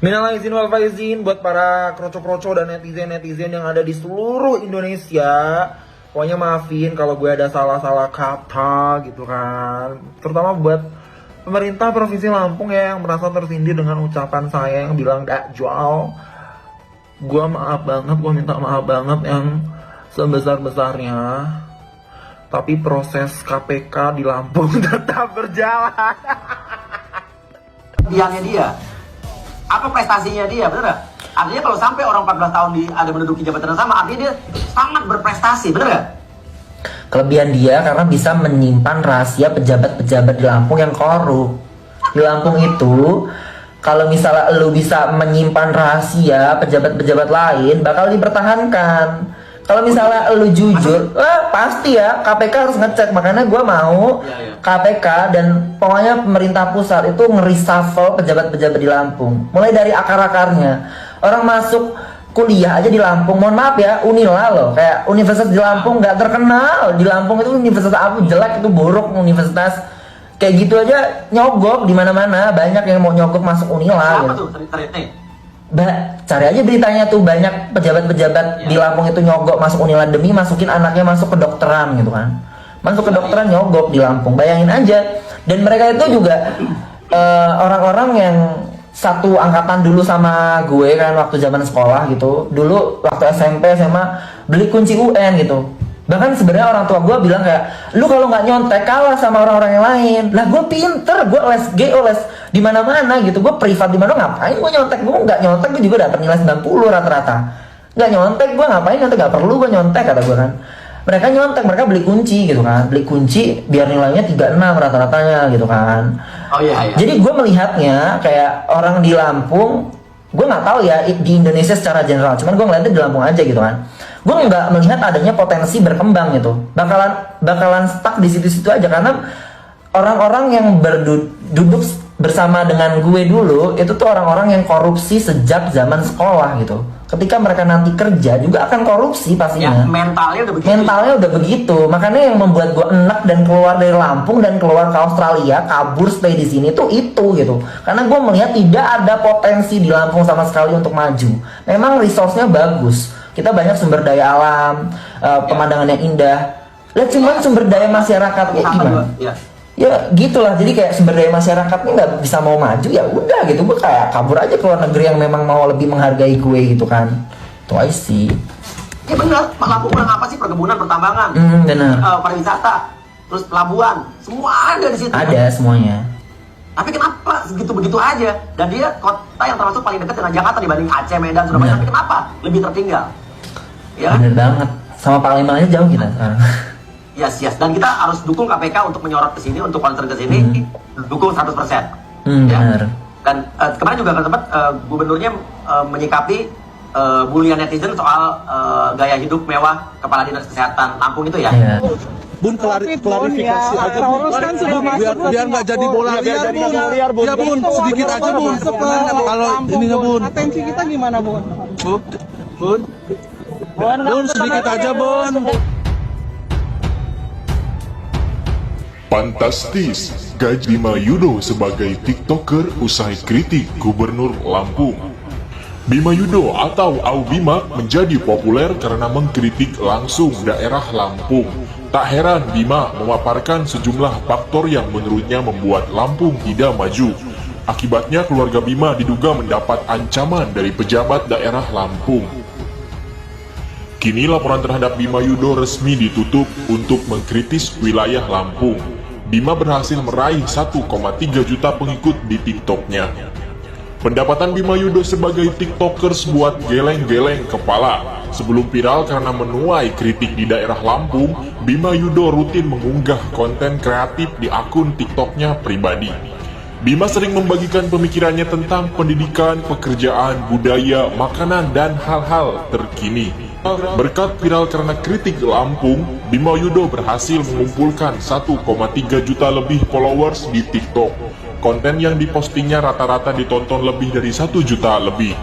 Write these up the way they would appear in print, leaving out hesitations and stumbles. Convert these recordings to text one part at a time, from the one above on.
Minal aizin wal faizin buat para kroco-kroco dan netizen-netizen yang ada di seluruh Indonesia. Pokoknya maafin kalau gue ada salah-salah kata gitu kan. Terutama buat pemerintah Provinsi Lampung ya yang merasa tersindir dengan ucapan saya yang bilang dakjal. Gue maaf banget, gue minta maaf banget yang sebesar-besarnya. Tapi proses KPK di Lampung tetap berjalan. Diamnya dia, apa prestasinya dia, bener gak? Artinya kalau sampai orang 14 tahun ada menduduki jabatan yang sama, artinya dia sangat berprestasi, bener gak? Kelebihan dia karena bisa menyimpan rahasia pejabat-pejabat di Lampung yang korup. Di Lampung itu, kalau misalnya lu bisa menyimpan rahasia pejabat-pejabat lain, bakal dipertahankan. Kalau misalnya lu jujur, pasti ya KPK harus ngecek. Makanya gue mau KPK dan pokoknya pemerintah pusat itu nge-reshuffle pejabat-pejabat di Lampung. Mulai dari akar-akarnya. Orang masuk kuliah aja di Lampung, mohon maaf ya, Unila loh. Kayak universitas di Lampung nggak terkenal. Di Lampung itu universitas apa jelek, itu buruk universitas. Kayak gitu aja nyogok di mana-mana. Banyak yang mau nyogok masuk Unila. Siapa tuh ceritanya? Cari aja beritanya tuh, banyak pejabat-pejabat di Lampung itu nyogok masuk Unila demi masukin anaknya masuk kedokteran gitu kan. Masuk kedokteran nyogok di Lampung, bayangin aja. Dan mereka itu juga orang-orang yang satu angkatan dulu sama gue kan waktu zaman sekolah gitu. Dulu waktu SMP SMA beli kunci UN gitu. Bahkan sebenarnya orang tua gue bilang kayak, lu kalau nggak nyontek kalah sama orang-orang yang lain. Lah gue pinter, gue les GO, les di mana-mana gitu. Gue privat di mana ngapain gue nyontek? Gue nggak nyontek, gue juga dapat nilai 90 rata-rata. Nggak nyontek, gue ngapain nyontek? Nggak perlu gue nyontek, kata gue kan. Mereka nyontek, mereka beli kunci gitu kan. Beli kunci biar nilainya 36 rata-ratanya gitu kan. Oh iya. Jadi gue melihatnya kayak orang di Lampung, gue nggak tahu ya di Indonesia secara general, cuman gue ngeliatnya di Lampung aja gitu kan. Gue nggak melihat adanya potensi berkembang gitu. Bakalan stuck di situ-situ aja karena orang-orang yang duduk bersama dengan gue dulu itu tuh orang-orang yang korupsi sejak zaman sekolah gitu. Ketika mereka nanti kerja juga akan korupsi pastinya. Ya, mentalnya udah begitu. Makanya yang membuat gue enak dan keluar dari Lampung dan keluar ke Australia, kabur stay di sini tuh itu gitu. Karena gue melihat tidak ada potensi di Lampung sama sekali untuk maju. Memang resource-nya bagus. Kita banyak sumber daya alam, pemandangan yang indah. Lah cuman sumber daya masyarakatnya gimana? Ya gitulah, jadi kayak sumber daya masyarakatnya nggak bisa mau maju, ya udah gitu. Gue kayak kabur aja ke luar negeri yang memang mau lebih menghargai gue gitu kan. Itu aja sih. Ya benar, Lampung kurang apa sih? Perkebunan, pertambangan, benar. pariwisata, terus pelabuhan, semua ada di situ. Ada semuanya. Tapi kenapa begitu aja? Dan dia kota yang termasuk paling dekat dengan Jakarta dibanding Aceh, Medan, Surabaya. Tapi kenapa lebih tertinggal? Ya. Bener banget. Sama Palembang aja jauh kita sekarang. Yes. Dan kita harus dukung KPK untuk menyorot ke sini, untuk concern ke sini, dukung 100%. Ya. Bener. Dan kemarin juga sempat gubernurnya menyikapi bulian netizen soal gaya hidup mewah Kepala Dinas Kesehatan Lampung itu ya. Iya. Bun, klarifikasi aja Bun. Kan sudah masuk, Biar nggak jadi bola liar Bun. Ya Bun, sedikit aja Bun. Kalau ininya Bun. Atensi kita gimana Bun? Bun, sedikit aja Bun. Fantastis, gaji Bima Yudo sebagai TikToker usai kritik Gubernur Lampung. Bima Yudo atau Aubima menjadi populer karena mengkritik langsung daerah Lampung. Tak heran Bima memaparkan sejumlah faktor yang menurutnya membuat Lampung tidak maju. Akibatnya keluarga Bima diduga mendapat ancaman dari pejabat daerah Lampung. Kini laporan terhadap Bima Yudo resmi ditutup untuk mengkritis wilayah Lampung. Bima berhasil meraih 1,3 juta pengikut di TikToknya. Pendapatan Bima Yudo sebagai TikTokers buat geleng-geleng kepala. Sebelum viral karena menuai kritik di daerah Lampung, Bima Yudo rutin mengunggah konten kreatif di akun TikToknya pribadi. Bima sering membagikan pemikirannya tentang pendidikan, pekerjaan, budaya, makanan, dan hal-hal terkini. Berkat viral karena kritik Lampung, Bima Yudo berhasil mengumpulkan 1,3 juta lebih followers di TikTok. Konten yang dipostingnya rata-rata ditonton lebih dari 1 juta lebih.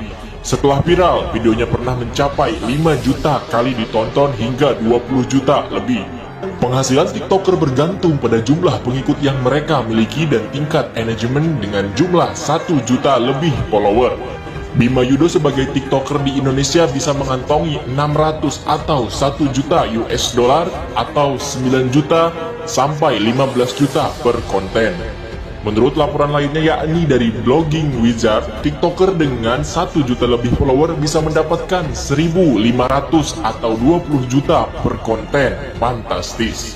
Setelah viral, videonya pernah mencapai 5 juta kali ditonton hingga 20 juta lebih. penghasilan TikToker bergantung pada jumlah pengikut yang mereka miliki dan tingkat engagement dengan jumlah 1 juta lebih follower. Bima Yudo sebagai TikToker di Indonesia bisa mengantongi 600 atau 1 juta US dollar atau 9 juta sampai 15 juta per konten. Menurut laporan lainnya yakni dari Blogging Wizard, TikToker dengan 1 juta lebih follower bisa mendapatkan 1.500 atau 20 juta per konten. Fantastis.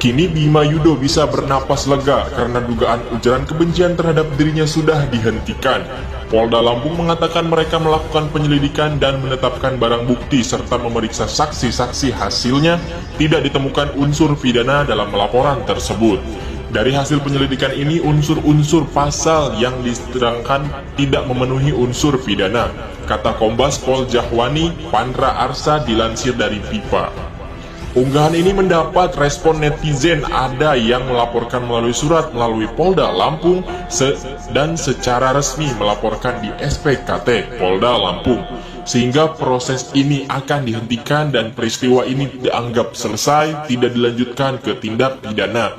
Kini Bima Yudo bisa bernapas lega karena dugaan ujaran kebencian terhadap dirinya sudah dihentikan. Polda Lampung mengatakan mereka melakukan penyelidikan dan menetapkan barang bukti serta memeriksa saksi-saksi, hasilnya tidak ditemukan unsur pidana dalam laporan tersebut. Dari hasil penyelidikan ini, unsur-unsur pasal yang diterangkan tidak memenuhi unsur pidana, kata Kombes Pol Jahwani Pandra Arsa dilansir dari FIFA. Unggahan ini mendapat respon netizen, ada yang melaporkan melalui surat melalui Polda Lampung dan secara resmi melaporkan di SPKT Polda Lampung. Sehingga proses ini akan dihentikan dan peristiwa ini dianggap selesai, tidak dilanjutkan ke tindak pidana.